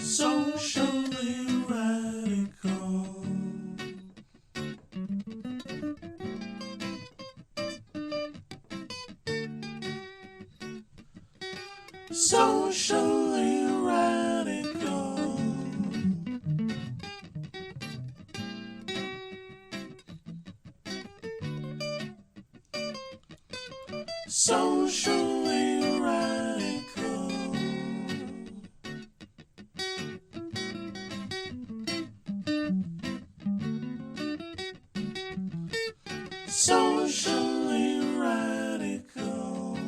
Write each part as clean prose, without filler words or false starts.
Socially radical. Socially radical. Socially radical. Socially radical.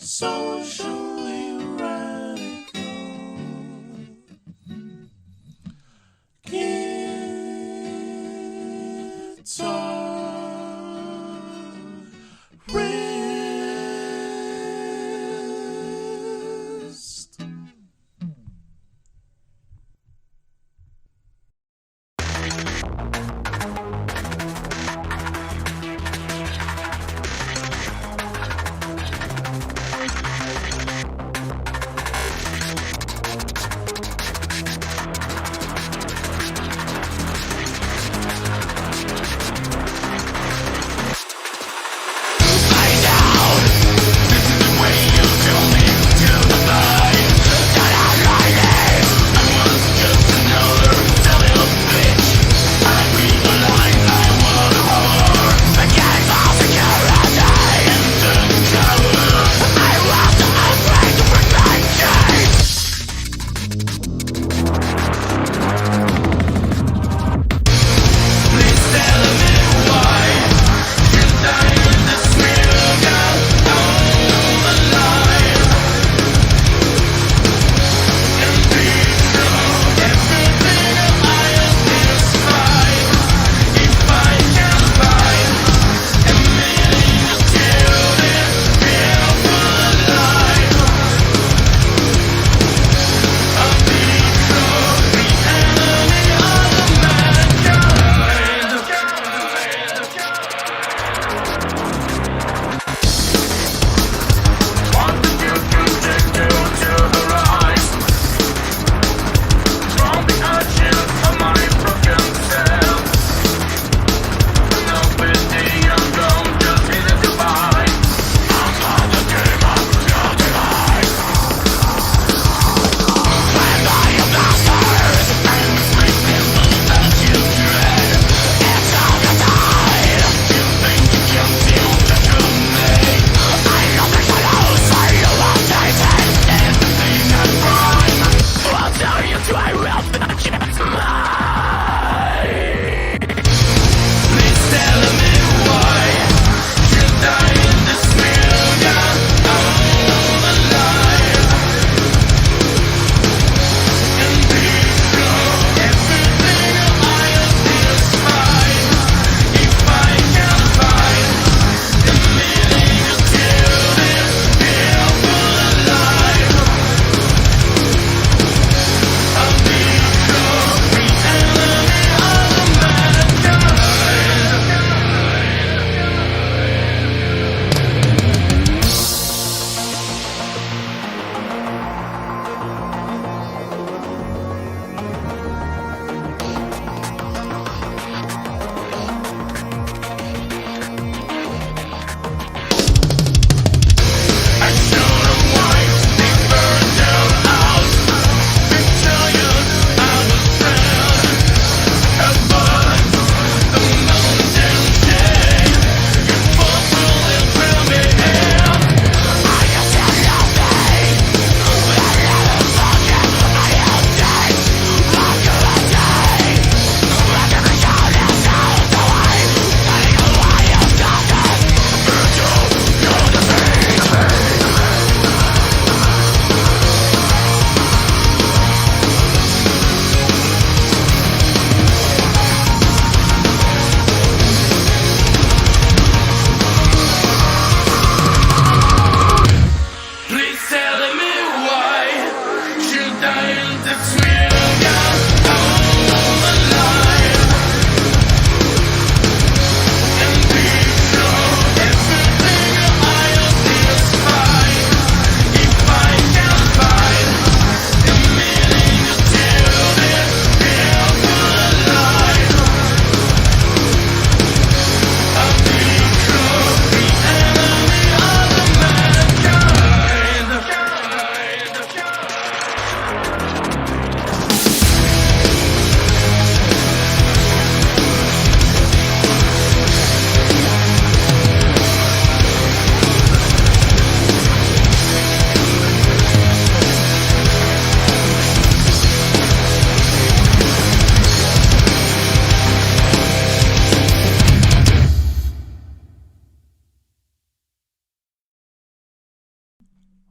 Socially radical. Guitarist.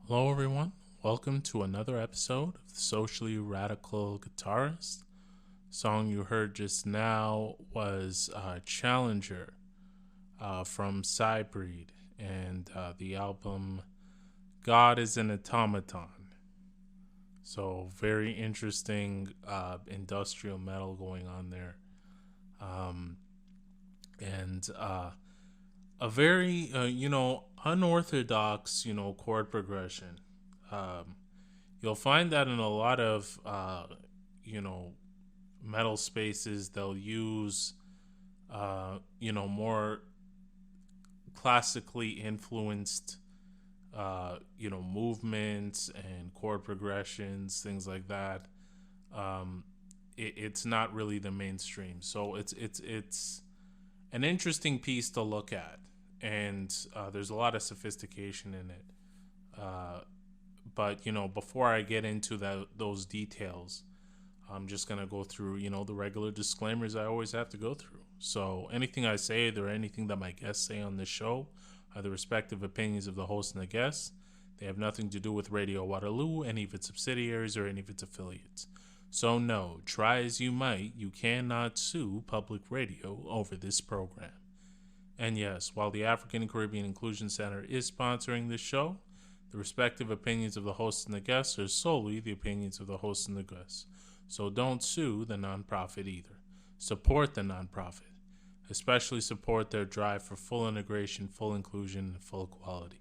Hello, everyone. Welcome to another episode of the Socially Radical Guitarist. Song you heard just now was Challenger from Sybreed and the album God is an Automaton. So, very interesting industrial metal going on there. And a very, unorthodox, chord progression. You'll find that in a lot of, metal spaces, they'll use, more classically influenced, movements and chord progressions, things like that. It's not really the mainstream, so it's an interesting piece to look at, and there's a lot of sophistication in it. But before I get into those details, I'm just gonna go through the regular disclaimers I always have to go through. So anything I say or anything that my guests say on this show are the respective opinions of the host and the guests. They have nothing to do with Radio Waterloo, any of its subsidiaries, or any of its affiliates. So no, try as you might, you cannot sue public radio over this program. And yes, while the African and Caribbean Inclusion Center is sponsoring this show, the respective opinions of the hosts and the guests are solely the opinions of the hosts and the guests. So don't sue the nonprofit either. Support the nonprofit. Especially support their drive for full integration, full inclusion, and full equality.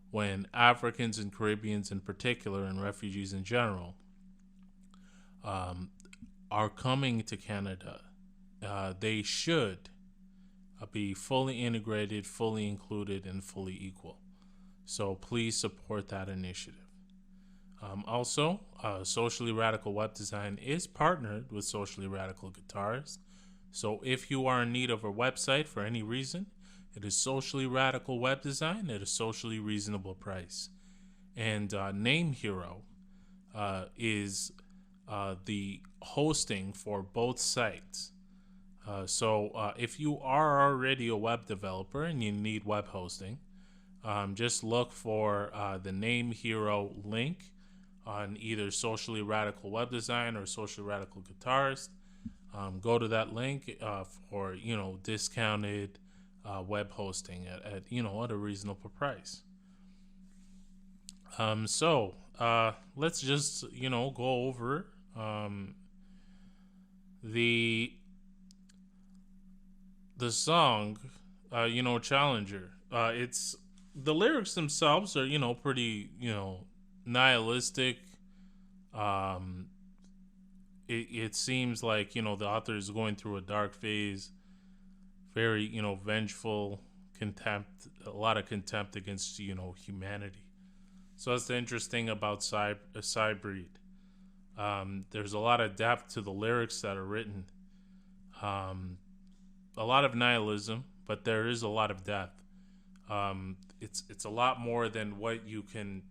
When Africans and Caribbeans in particular, and refugees in general, are coming to Canada, they should be fully integrated, fully included, and fully equal. So please support that initiative. Also, Socially Radical Web Design is partnered with Socially Radical Guitarists. So if you are in need of a website for any reason, it is Socially Radical Web Design at a socially reasonable price. And Name Hero is the hosting for both sites. So if you are already a web developer and you need web hosting, just look for the Name Hero link on either Socially Radical Web Design or Socially Radical Guitarist. Go to that link for discounted web hosting at a reasonable price. So let's just go over the song, Challenger. It's the lyrics themselves are pretty nihilistic. It seems like the author is going through a dark phase, very vengeful, contempt, a lot of contempt against humanity. So that's the interesting about Sybreed. There's a lot of depth to the lyrics that are written. A lot of nihilism, but there is a lot of depth. It's a lot more than what you can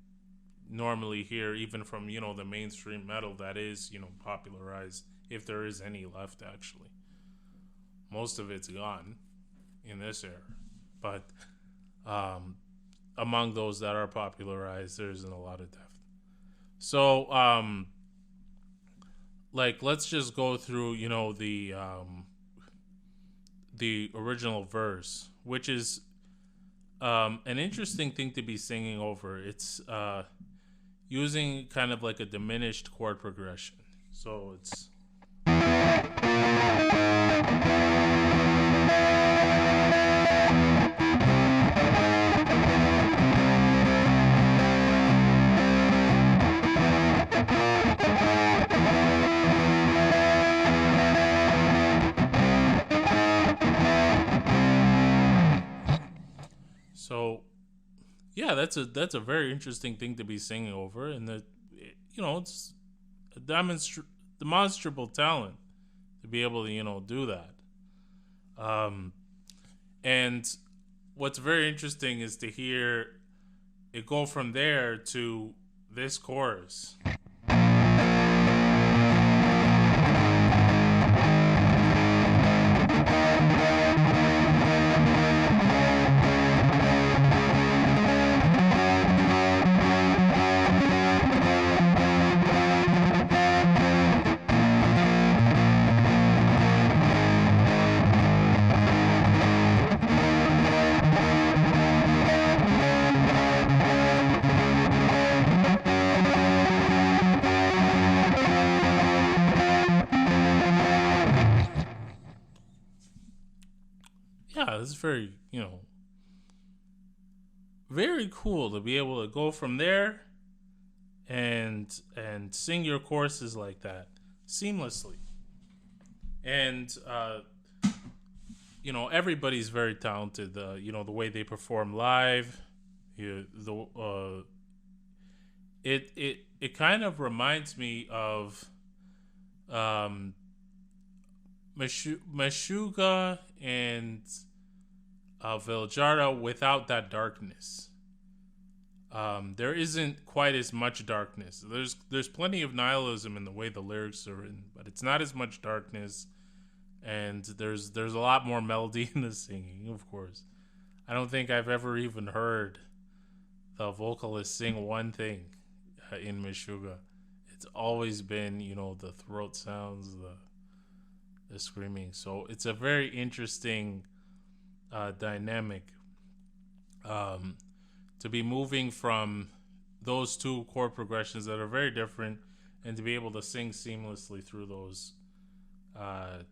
normally hear, even from the mainstream metal that is popularized, if there is any left. Actually, most of it's gone in this era, but among those that are popularized, there isn't a lot of depth. So let's just go through the original verse, which is an interesting thing to be singing over. It's using kind of like a diminished chord progression. So it's so yeah, that's a very interesting thing to be singing over, and that it's a demonstrable talent to be able to do that. And what's very interesting is to hear it go from there to this chorus. it's very, very cool to be able to go from there and sing your choruses like that seamlessly. And everybody's very talented. The way they perform live, it kind of reminds me of Meshuggah and Veljarda without that darkness. There isn't quite as much darkness. There's plenty of nihilism in the way the lyrics are written, but it's not as much darkness, and there's a lot more melody in the singing. Of course, I don't think I've ever even heard the vocalist sing one thing in Meshuggah. It's always been the throat sounds, the screaming. So it's a very interesting dynamic. To be moving from those two chord progressions that are very different, and to be able to sing seamlessly through those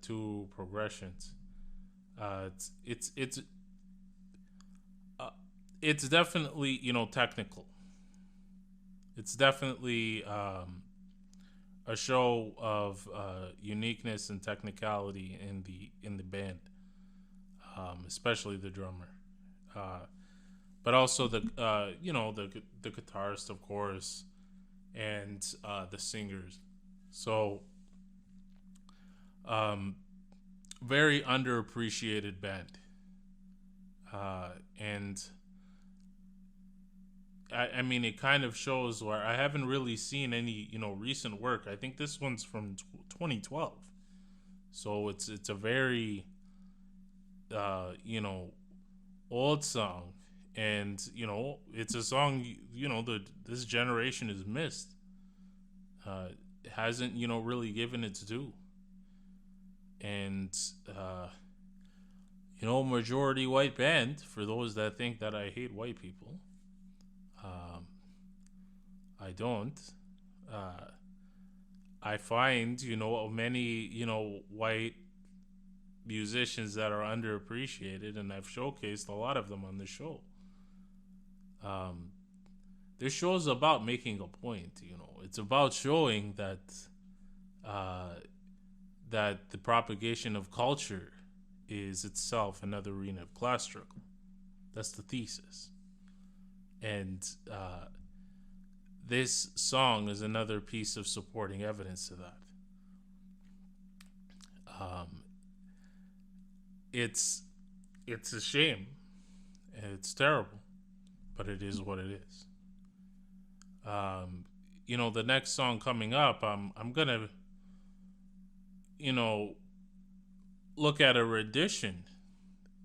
two progressions, it's definitely technical. It's definitely a show of uniqueness and technicality in the band, especially the drummer. But also the guitarist, of course, and the singers. So, very underappreciated band, and I mean, it kind of shows where I haven't really seen any recent work. I think this one's from 2012, so it's a very old song. And it's a song this generation has missed. It hasn't really given its due. And majority white band. For those that think that I hate white people, I don't. I find many white musicians that are underappreciated, and I've showcased a lot of them on the show. This show is about making a point. It's about showing that that the propagation of culture is itself another arena of class struggle. That's the thesis, and this song is another piece of supporting evidence to that. It's a shame. It's terrible, but it is what it is. The next song coming up, I'm gonna, look at a rendition.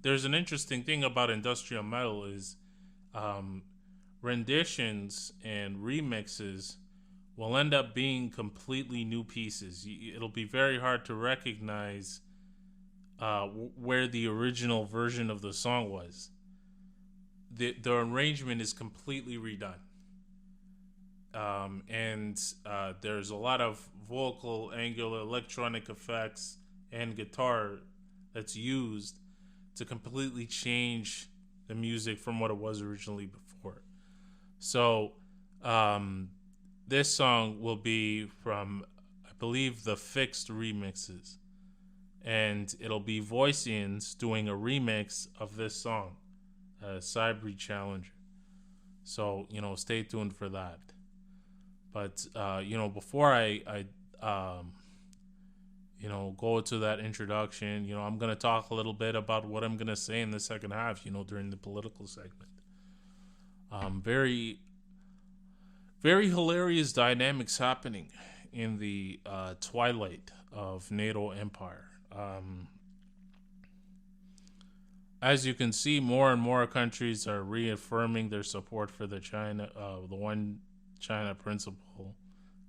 There's an interesting thing about industrial metal is, renditions and remixes will end up being completely new pieces. It'll be very hard to recognize where the original version of the song was. The arrangement is completely redone. And there's a lot of vocal, angular, electronic effects and guitar that's used to completely change the music from what it was originally before. So this song will be from, I believe, the Fixed remixes. And it'll be Voicians doing a remix of this song, Sybreed Challenger. So, stay tuned for that. But, before I go to that introduction, I'm going to talk a little bit about what I'm going to say in the second half, during the political segment. Very, very hilarious dynamics happening in the twilight of NATO empire. As you can see, more and more countries are reaffirming their support for the one China principle,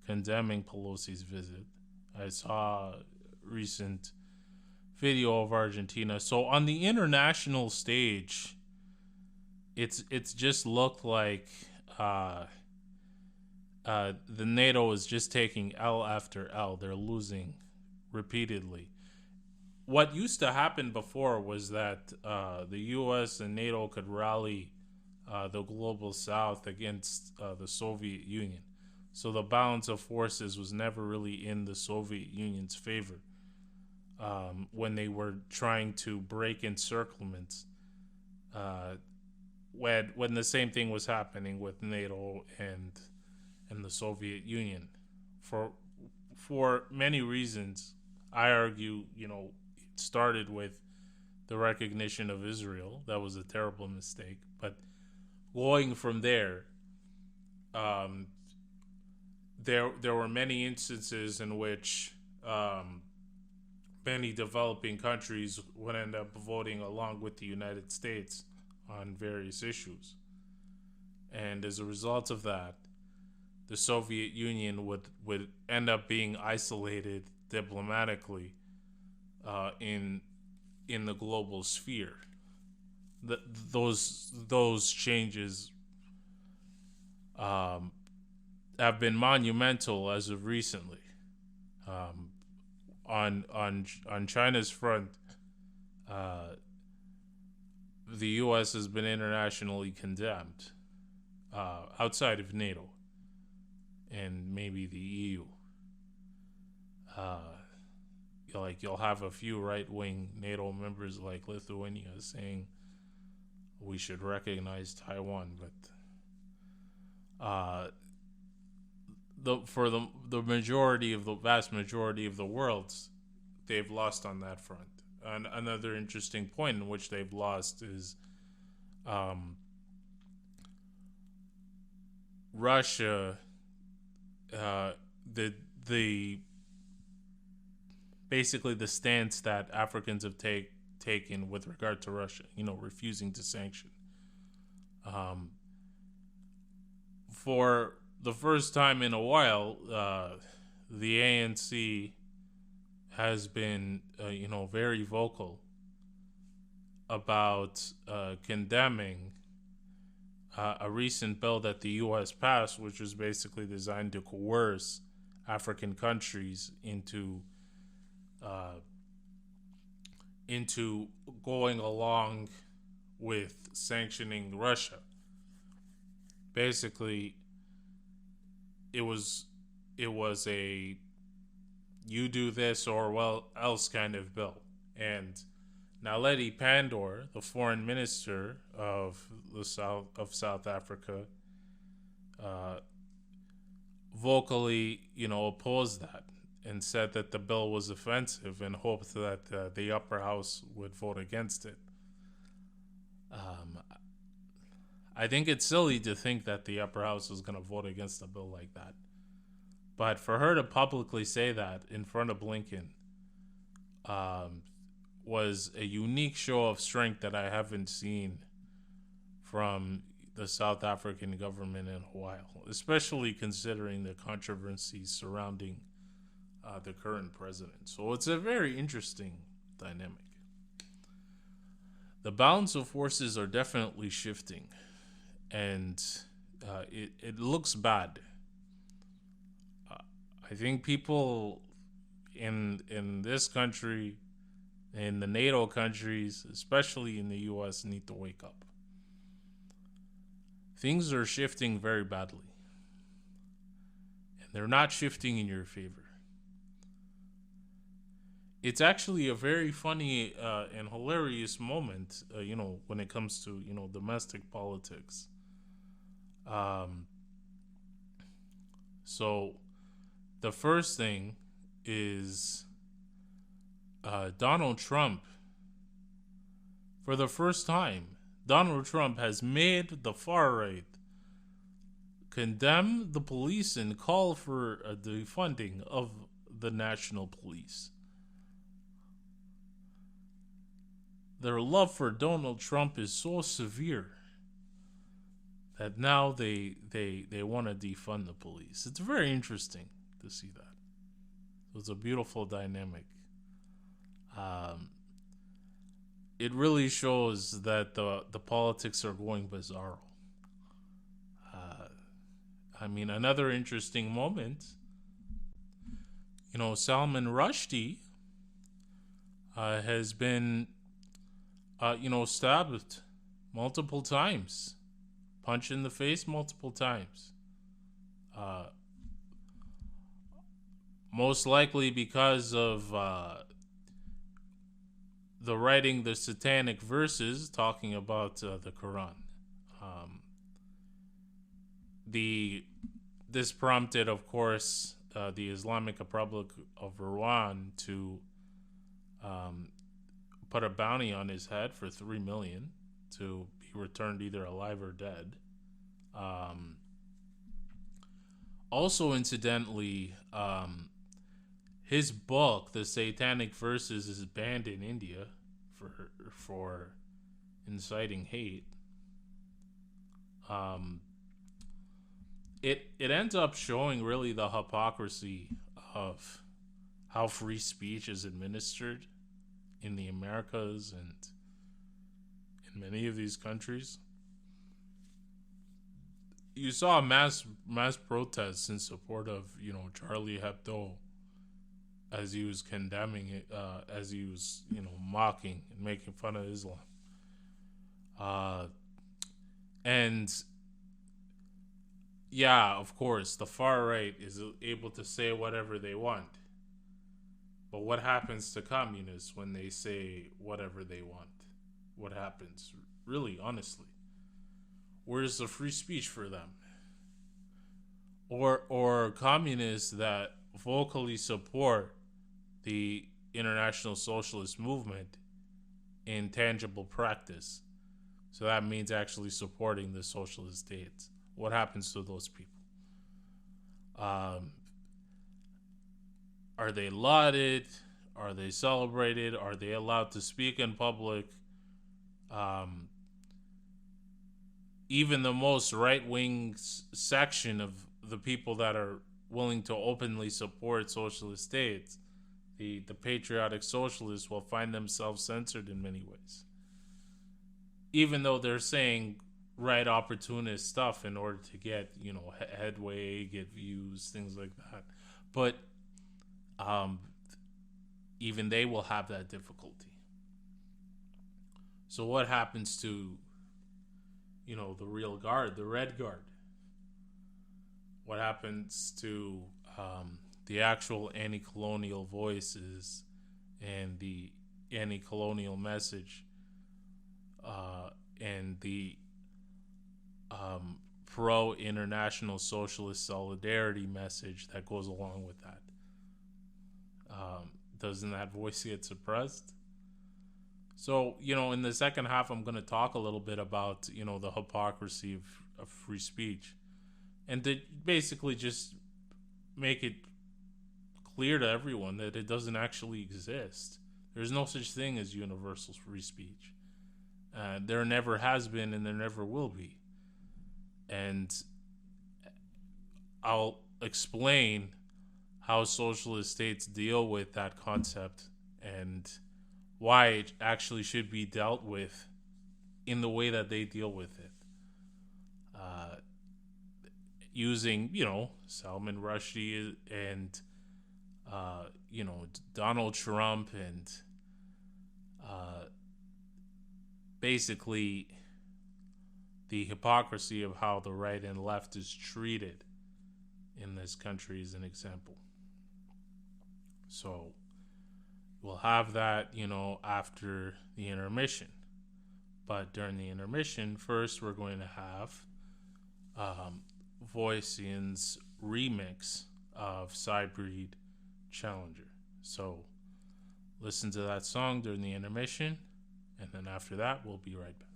condemning Pelosi's visit. I saw a recent video of Argentina. So on the international stage, it's just looked like the NATO is just taking L after L. They're losing repeatedly. what used to happen before was that the U.S. and NATO could rally the global South against the Soviet Union. So the balance of forces was never really in the Soviet Union's favor when they were trying to break encirclements. When the same thing was happening with NATO and the Soviet Union, for many reasons, I argue, it started with the recognition of Israel. That was a terrible mistake. But going from there, there were many instances in which many developing countries would end up voting along with the United States on various issues. And as a result of that, the Soviet Union would end up being isolated diplomatically in the global sphere. Those changes have been monumental as of recently. On China's front, the U.S. has been internationally condemned outside of NATO and maybe the EU. You'll have a few right-wing NATO members like Lithuania saying we should recognize Taiwan, but for the vast majority of the world, they've lost on that front. And another interesting point in which they've lost is Russia. The basically the stance that Africans have taken with regard to Russia, refusing to sanction. For the first time in a while, the ANC has been, very vocal about condemning a recent bill that the U.S. passed, which was basically designed to coerce African countries into going along with sanctioning Russia. Basically, it was a you do this or else kind of bill. And Naledi Pandor, the foreign minister of South Africa, vocally, opposed that and said that the bill was offensive and hoped that the upper house would vote against it. I think it's silly to think that the upper house is going to vote against a bill like that. But for her to publicly say that in front of Blinken was a unique show of strength that I haven't seen from the South African government in a while, especially considering the controversies surrounding the current president. So it's a very interesting dynamic. The balance of forces are definitely shifting, and it looks bad. I think people in this country, in the NATO countries, especially in the U.S., need to wake up. Things are shifting very badly, and they're not shifting in your favor. It's actually a very funny and hilarious moment, when it comes to, domestic politics. So the first thing is Donald Trump. For the first time, Donald Trump has made the far right condemn the police and call for a defunding of the national police. Their love for Donald Trump is so severe that now they want to defund the police. It's very interesting to see that. It's a beautiful dynamic. It really shows that the politics are going bizarro. Another interesting moment, Salman Rushdie has been, stabbed multiple times, punched in the face multiple times. Most likely because of the writing the satanic verses talking about the Quran. This prompted, of course, the Islamic Republic of Iran to put a bounty on his head for $3 million to be returned either alive or dead. Also, incidentally, his book, The Satanic Verses, is banned in India for inciting hate. It ends up showing really the hypocrisy of how free speech is administered in the Americas and in many of these countries. You saw mass protests in support of Charlie Hebdo, as he was condemning it, as he was mocking and making fun of Islam, and yeah, of course, the far right is able to say whatever they want. But what happens to communists when they say whatever they want? What happens, really, honestly? Where's the free speech for them? Or communists that vocally support the international socialist movement in tangible practice. So that means actually supporting the socialist states. What happens to those people? Are they lauded? Are they celebrated? Are they allowed to speak in public? Even the most right-wing section of the people that are willing to openly support socialist states, the patriotic socialists, will find themselves censored in many ways. Even though they're saying right opportunist stuff in order to get, headway, get views, things like that. But even they will have that difficulty. So what happens to, the real guard, the red guard? What happens to the actual anti-colonial voices and the anti-colonial message and the pro-international socialist solidarity message that goes along with that? Doesn't that voice get suppressed? So, in the second half, I'm going to talk a little bit about, the hypocrisy of free speech. And to basically just make it clear to everyone that it doesn't actually exist. There's no such thing as universal free speech. There never has been and there never will be. And I'll explain how socialist states deal with that concept and why it actually should be dealt with in the way that they deal with it. Using, Salman Rushdie and, Donald Trump and basically the hypocrisy of how the right and left is treated in this country is an example. So we'll have that, after the intermission. But during the intermission, first we're going to have Voicians' remix of Sybreed Challenger. So listen to that song during the intermission, and then after that, we'll be right back.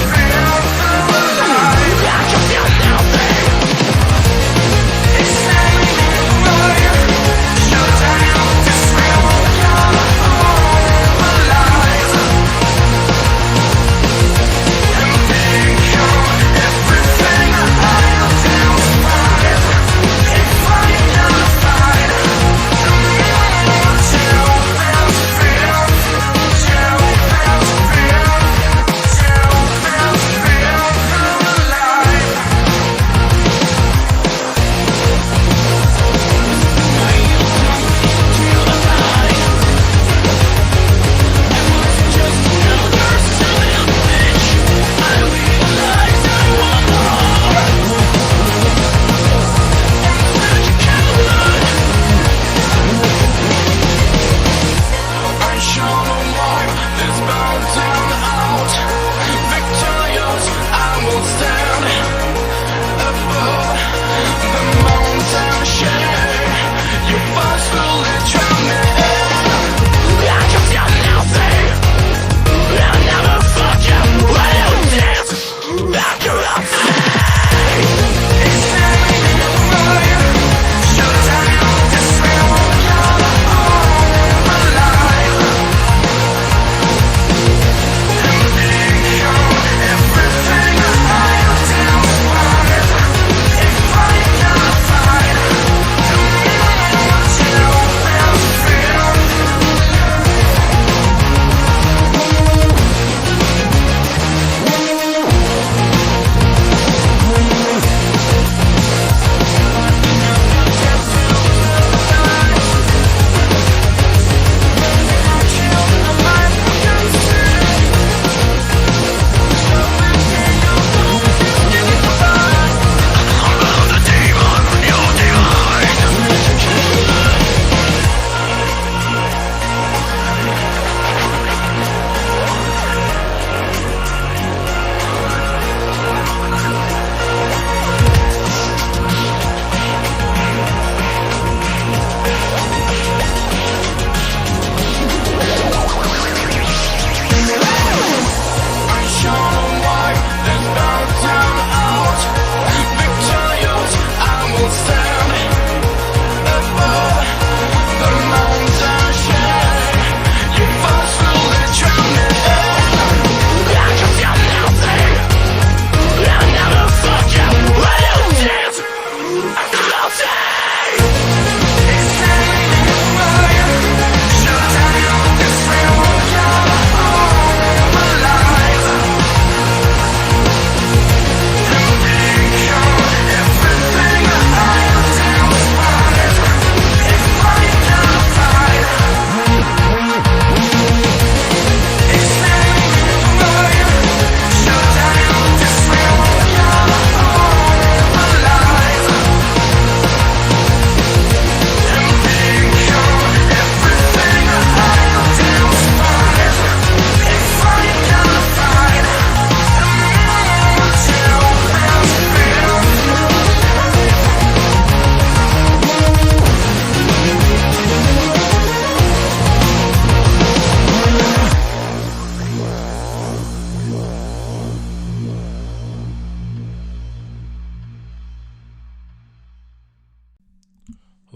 Real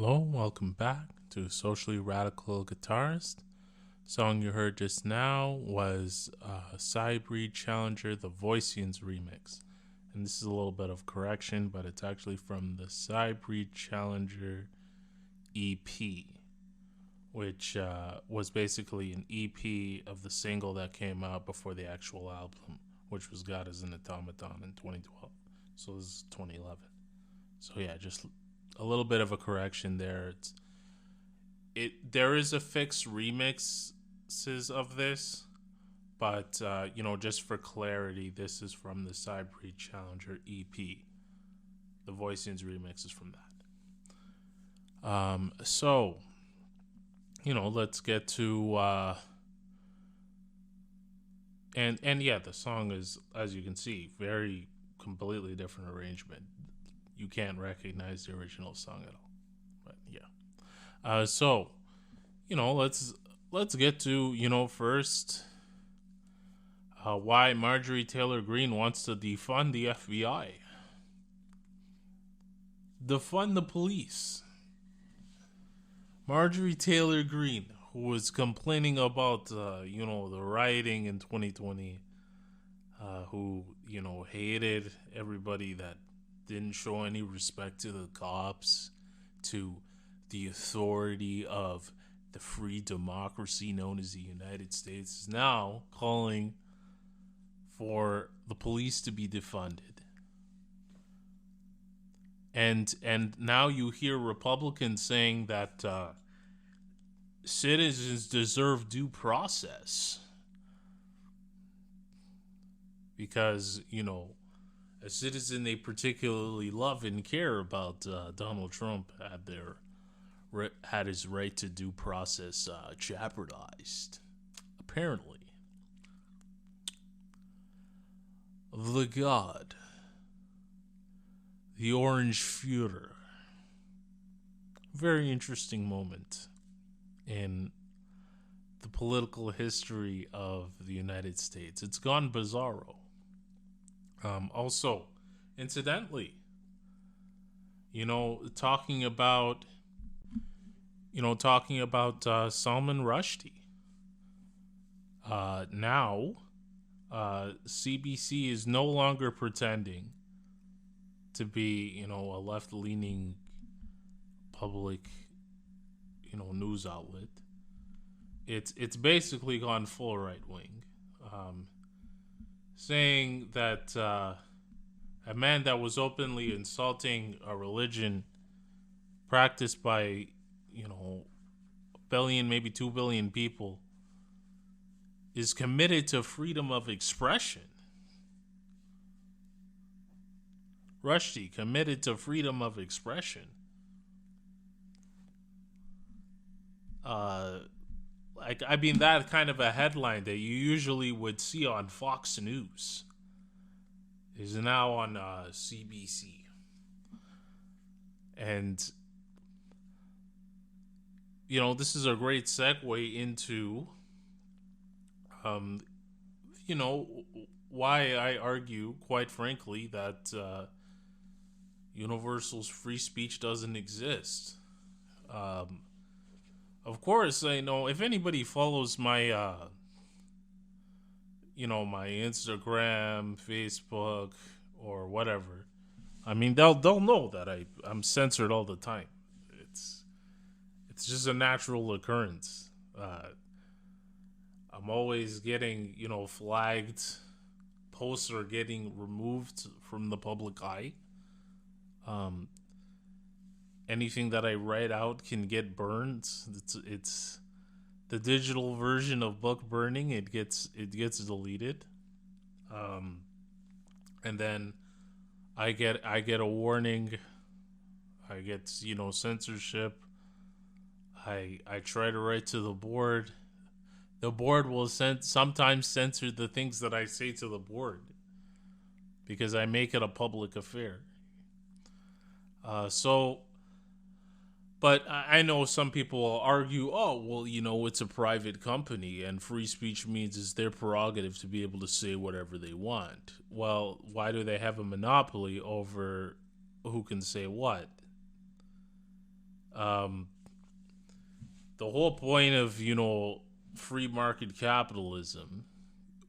Hello, welcome back to Socially Radical Guitarist. Song you heard just now was Sybreed Challenger, the Voicians remix. And this is a little bit of correction, but it's actually from the Sybreed Challenger EP, which was basically an EP of the single that came out before the actual album, which was God as an Automaton in 2012. So this is 2011. So yeah, just a little bit of a correction there. There is a fixed remixes of this, but just for clarity, this is from the Sybreed Challenger EP. The Voicians remix is from that. So let's get to and yeah, the song is, as you can see, very completely different arrangement. You can't recognize the original song at all. But yeah. So let's get to first why Marjorie Taylor Greene wants to defund the FBI. Defund the police. Marjorie Taylor Greene, who was complaining about the rioting in 2020, who hated everybody that didn't show any respect to the cops, to the authority of the free democracy known as the United States, is now calling for the police to be defunded. And now you hear Republicans saying that citizens deserve due process because, a citizen they particularly love and care about, Donald Trump, had his right to due process jeopardized. Apparently, the God, the Orange Führer. Very interesting moment in the political history of the United States. It's gone bizarro. Also, incidentally, talking about Salman Rushdie. Now, CBC is no longer pretending to be, a left-leaning public, news outlet. It's basically gone full right-wing. Saying that a man that was openly insulting a religion practiced by, a billion, maybe 2 billion people is committed to freedom of expression. Rushdie committed to freedom of expression. That kind of a headline that you usually would see on Fox News is now on CBC. And, this is a great segue into, why I argue, quite frankly, that Universal's free speech doesn't exist. Of course, I know if anybody follows my, my Instagram, Facebook, or whatever, they'll know that I'm censored all the time. It's just a natural occurrence. I'm always getting, flagged. Posts are getting removed from the public eye. Anything that I write out can get burned. It's the digital version of book burning. It gets deleted. And then I get a warning. I get censorship. I try to write to the board. The board will sometimes censor the things that I say to the board because I make it a public affair. But I know some people will argue, oh, well, it's a private company and free speech means it's their prerogative to be able to say whatever they want. Well, why do they have a monopoly over who can say what? Um, the whole point of, free market capitalism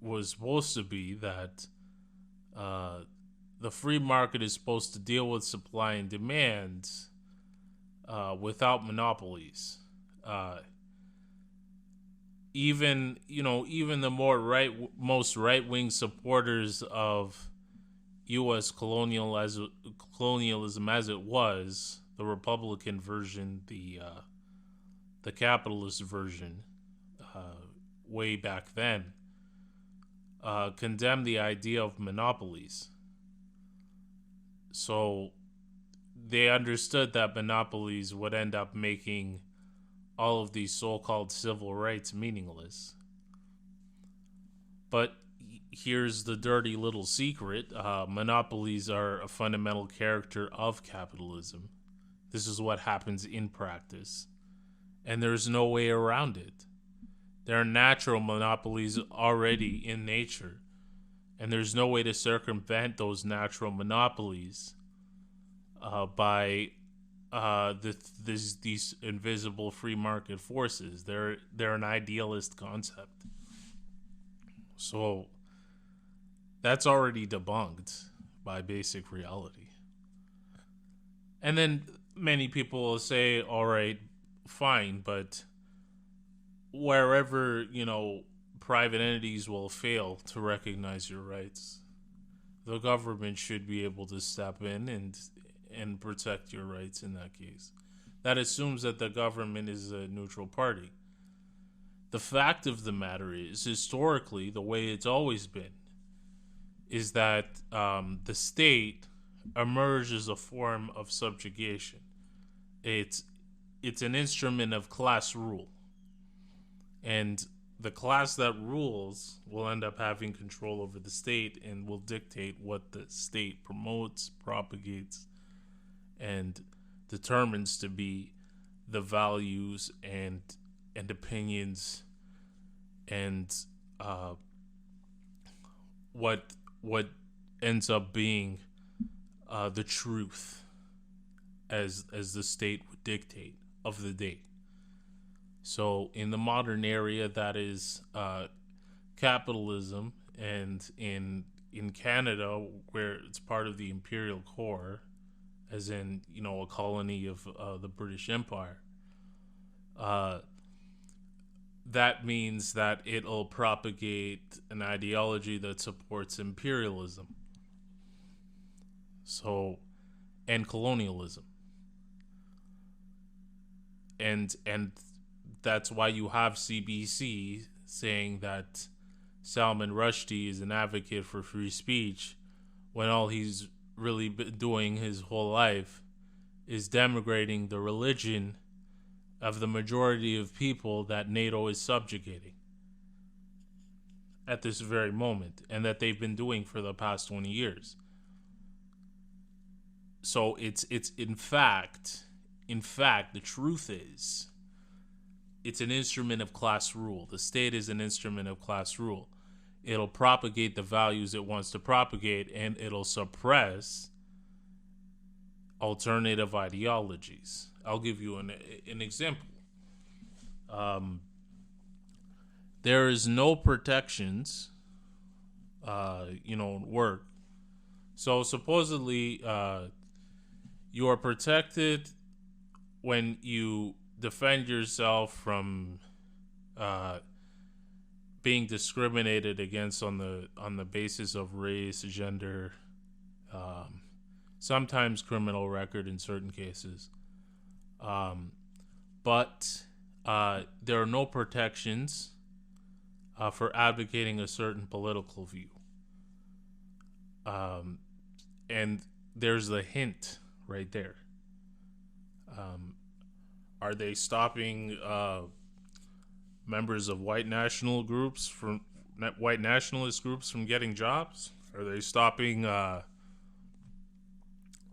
was supposed to be that the free market is supposed to deal with supply and demand without monopolies. Even the most right-wing supporters of U.S. colonialism as it was, the Republican version, the capitalist version, way back then, condemned the idea of monopolies. So they understood that monopolies would end up making all of these so-called civil rights meaningless. But here's the dirty little secret. Monopolies are a fundamental character of capitalism. This is what happens in practice. And there's no way around it. There are natural monopolies already in nature. And there's no way to circumvent those natural monopolies by these invisible free market forces. They're an idealist concept. So that's already debunked by basic reality. And then many people will say, all right, fine, but wherever, private entities will fail to recognize your rights, the government should be able to step in and protect your rights in that case. That assumes that the government is a neutral party. The fact of the matter is, historically, the way it's always been, is that the state emerged as a form of subjugation. It's an instrument of class rule. And the class that rules will end up having control over the state and will dictate what the state promotes, propagates, and determines to be the values and opinions and what ends up being the truth as the state would dictate of the day. So in the modern area, that is capitalism, and in Canada, where it's part of the imperial core, as in, a colony of the British Empire, that means that it'll propagate an ideology that supports imperialism. So, and colonialism. And that's why you have CBC saying that Salman Rushdie is an advocate for free speech, when all he's really been doing his whole life is denigrating the religion of the majority of people that NATO is subjugating at this very moment, and that they've been doing for the past 20 years. So it's in fact, the truth is, it's an instrument of class rule. The state is an instrument of class rule. It'll propagate the values it wants to propagate, and it'll suppress alternative ideologies. I'll give you an example. There is no protections, work. So supposedly, you are protected when you defend yourself from being discriminated against on the basis of race, gender, sometimes criminal record in certain cases. But there are no protections for advocating a certain political view. And there's the hint right there. Are they stopping members of white nationalist groups from getting jobs? Are they stopping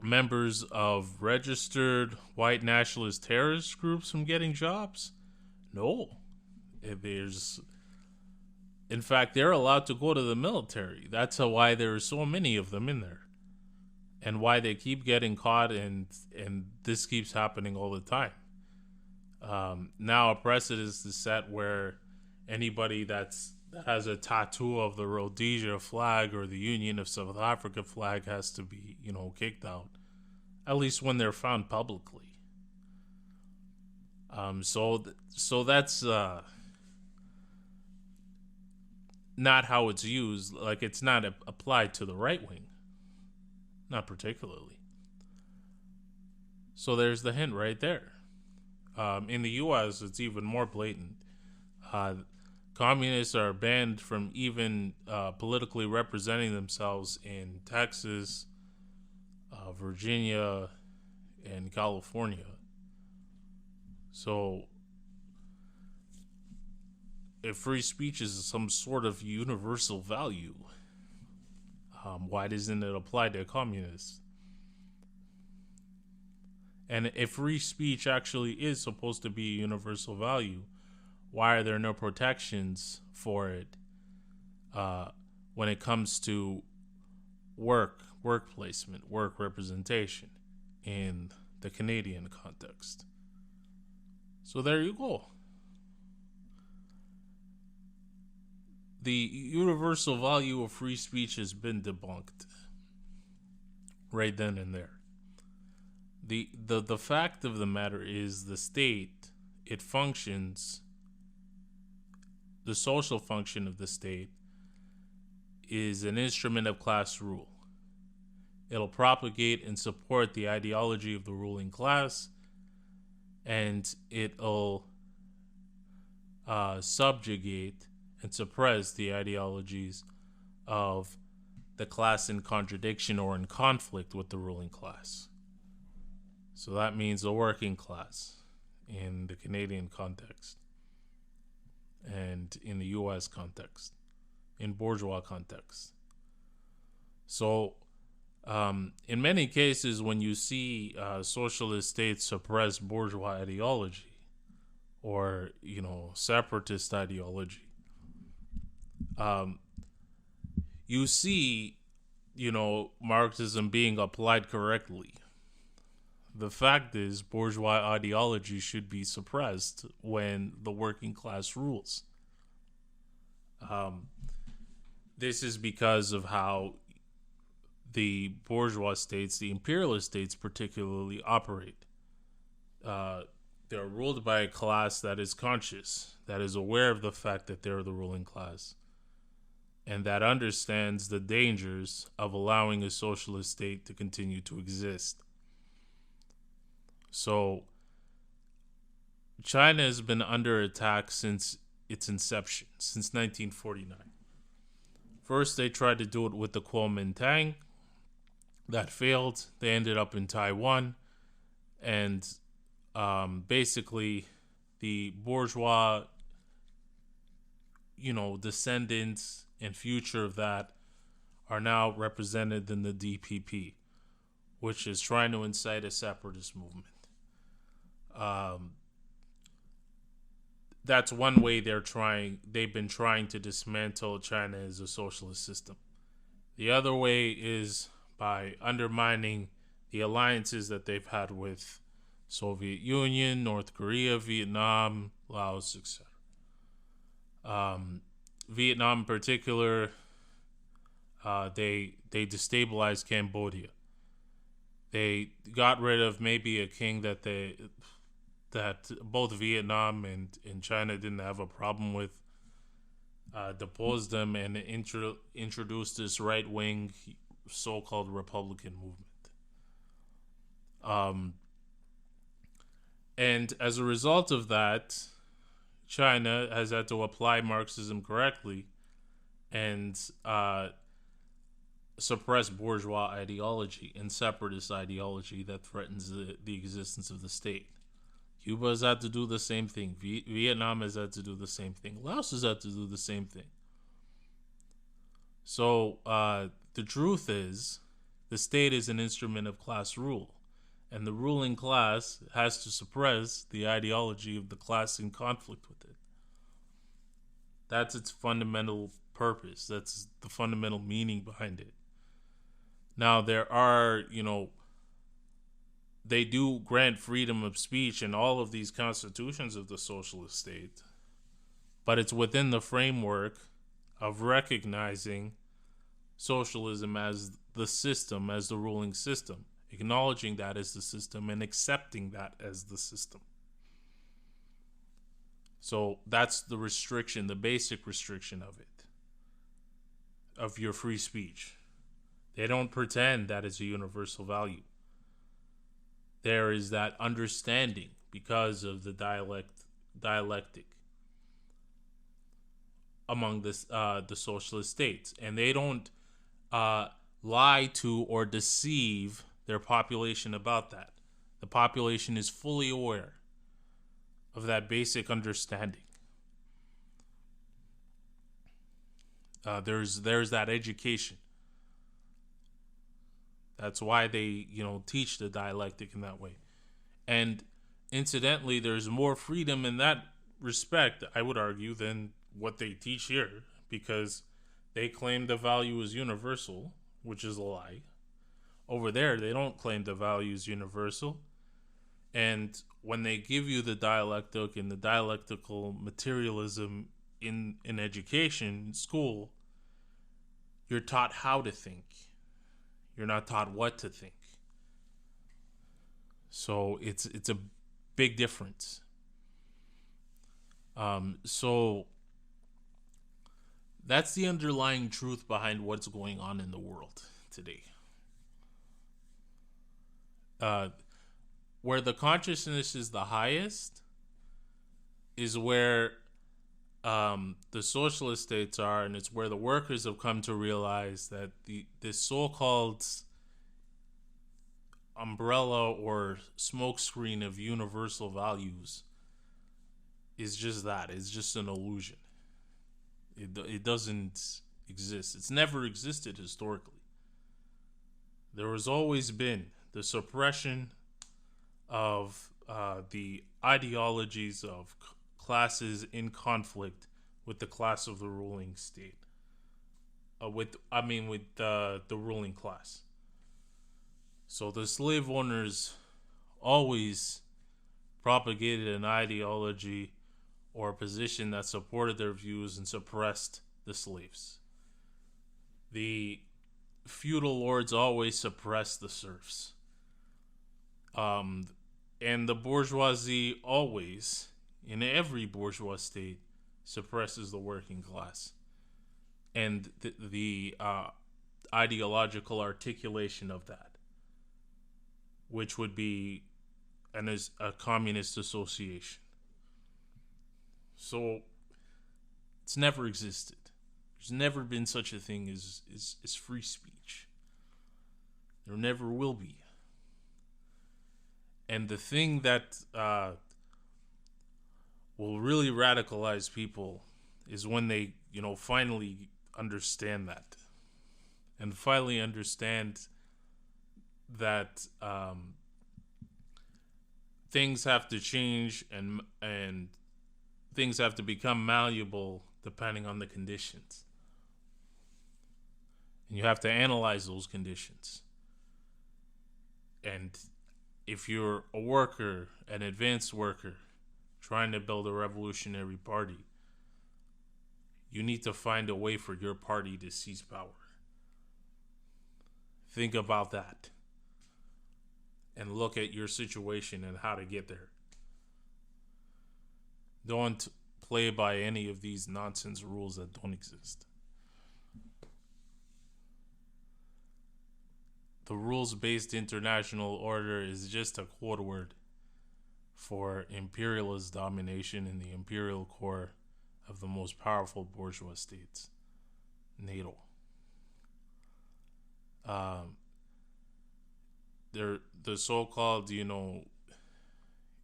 members of registered white nationalist terrorist groups from getting jobs? No. In fact, they're allowed to go to the military. That's why there are so many of them in there, and why they keep getting caught, and this keeps happening all the time. Now a precedent is set where anybody that has a tattoo of the Rhodesia flag or the Union of South Africa flag has to be, kicked out, at least when they're found publicly. So that's not how it's used. Like, it's not applied to the right wing, not particularly. So there's the hint right there. In the U.S., it's even more blatant. Communists are banned from even politically representing themselves in Texas, Virginia, and California. So, if free speech is some sort of universal value, why doesn't it apply to communists? And if free speech actually is supposed to be a universal value, why are there no protections for it when it comes to work placement, work representation in the Canadian context? So there you go. The universal value of free speech has been debunked right then and there. The fact of the matter is, the state, it functions, the social function of the state is an instrument of class rule. It'll propagate and support the ideology of the ruling class, and it'll subjugate and suppress the ideologies of the class in contradiction or in conflict with the ruling class. So that means the working class in the Canadian context and in the U.S. context, in bourgeois context. So in many cases, when you see socialist states suppress bourgeois ideology or, separatist ideology, you see, Marxism being applied correctly. The fact is, bourgeois ideology should be suppressed when the working class rules. This is because of how the bourgeois states, the imperialist states particularly, operate. They're ruled by a class that is conscious, that is aware of the fact that they're the ruling class, and that understands the dangers of allowing a socialist state to continue to exist. So, China has been under attack since its inception, since 1949. First, they tried to do it with the Kuomintang. That failed. They ended up in Taiwan. And basically, the bourgeois, descendants and future of that are now represented in the DPP, which is trying to incite a separatist movement. That's one way they've been trying to dismantle China as a socialist system. The other way is by undermining the alliances that they've had with Soviet Union, North Korea, Vietnam, Laos, etc. Vietnam in particular, they destabilized Cambodia. They got rid of maybe a king that both Vietnam and China didn't have a problem with, deposed them, and introduced this right-wing so-called Republican movement. And as a result of that, China has had to apply Marxism correctly and suppress bourgeois ideology and separatist ideology that threatens the existence of the state. Cuba has had to do the same thing. Vietnam has had to do the same thing. Laos has had to do the same thing. So the truth is, the state is an instrument of class rule, and the ruling class has to suppress the ideology of the class in conflict with it. That's its fundamental purpose. That's the fundamental meaning behind it. Now, there are, they do grant freedom of speech in all of these constitutions of the socialist state, but it's within the framework of recognizing socialism as the system, as the ruling system, acknowledging that as the system and accepting that as the system. So that's the restriction, the basic restriction of it, of your free speech. They don't pretend that it's a universal value. There is that understanding because of the dialectic among the socialist states, and they don't lie to or deceive their population about that. The population is fully aware of that basic understanding. There's that education. That's why they, teach the dialectic in that way. And incidentally, there's more freedom in that respect, I would argue, than what they teach here, because they claim the value is universal, which is a lie. Over there, they don't claim the value is universal. And when they give you the dialectic and the dialectical materialism in education, in school, you're taught how to think. You're not taught what to think. So it's a big difference. So that's the underlying truth behind what's going on in the world today. Where the consciousness is the highest is where the socialist states are, and it's where the workers have come to realize that this so-called umbrella or smokescreen of universal values is just that. It's just an illusion. It doesn't exist. It's never existed historically. There has always been the suppression of the ideologies of classes in conflict with the class of the ruling state. With the ruling class. So the slave owners always propagated an ideology or a position that supported their views and suppressed the slaves. The feudal lords always suppressed the serfs. And the bourgeoisie always, in every bourgeois state, suppresses the working class. And the ideological articulation of that, which would be a communist association. So it's never existed. There's never been such a thing as free speech. There never will be. And the thing that will really radicalize people is when they, finally understand that. And finally understand that things have to change and things have to become malleable depending on the conditions. And you have to analyze those conditions. And if you're a worker, an advanced worker, trying to build a revolutionary party, you need to find a way for your party to seize power. Think about that. And look at your situation and how to get there. Don't play by any of these nonsense rules that don't exist. The rules-based international order is just a code word for imperialist domination in the imperial core of the most powerful bourgeois states, NATO. They're the so-called,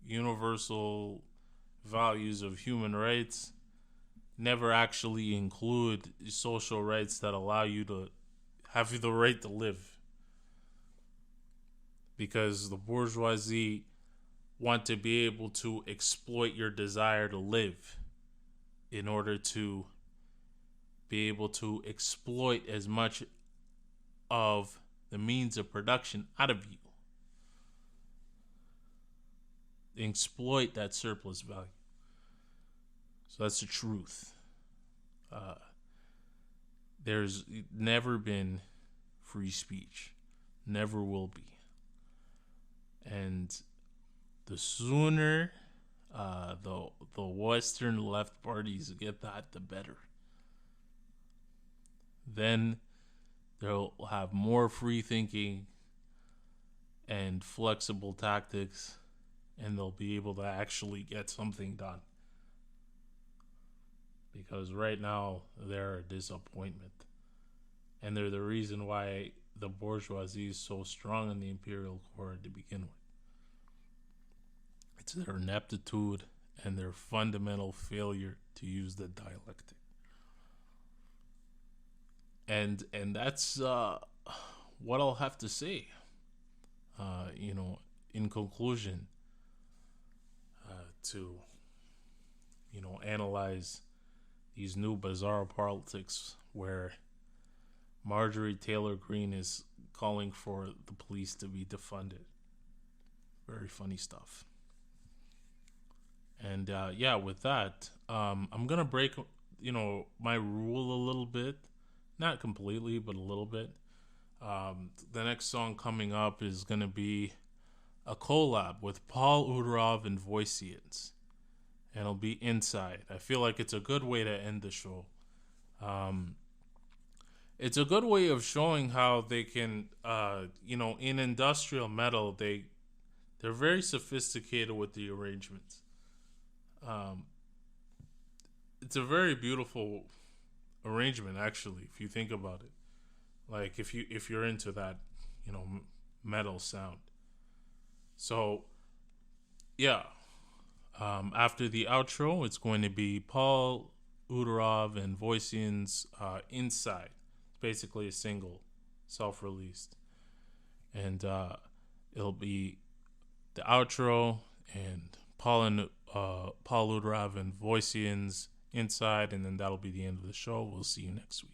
universal values of human rights never actually include social rights that allow you to have the right to live. Because the bourgeoisie want to be able to exploit your desire to live in order to be able to exploit as much of the means of production out of you. exploit that surplus value. So that's the truth. There's never been free speech. Never will be. And the sooner the Western left parties get that, the better. Then they'll have more free thinking and flexible tactics, and they'll be able to actually get something done. Because right now, they're a disappointment. And they're the reason why the bourgeoisie is so strong in the imperial core to begin with. It's their ineptitude and their fundamental failure to use the dialectic. And that's what I'll have to say. In conclusion, to analyze these new bizarre politics where Marjorie Taylor Greene is calling for the police to be defunded. Very funny stuff. And with that, I'm gonna break my rule a little bit, not completely, but a little bit. The next song coming up is gonna be a collab with Paul Udarov and Voicians, and it'll be Inside. I feel like it's a good way to end the show. It's a good way of showing how they can, in industrial metal, they're very sophisticated with the arrangements. It's a very beautiful arrangement, actually, if you think about it. Like if you're into that, metal sound. So, yeah. After the outro, it's going to be Paul Udarov and Voicians Inside. It's basically a single, self-released. And it'll be the outro and Paul Udarov and Voicians Inside, and then that'll be the end of the show. We'll see you next week.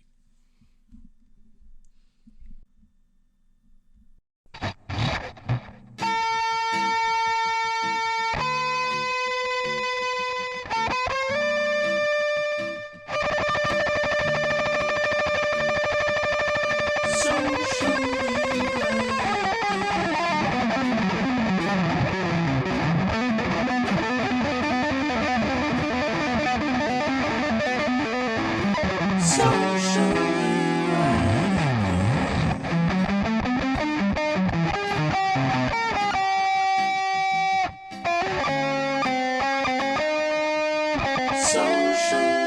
Social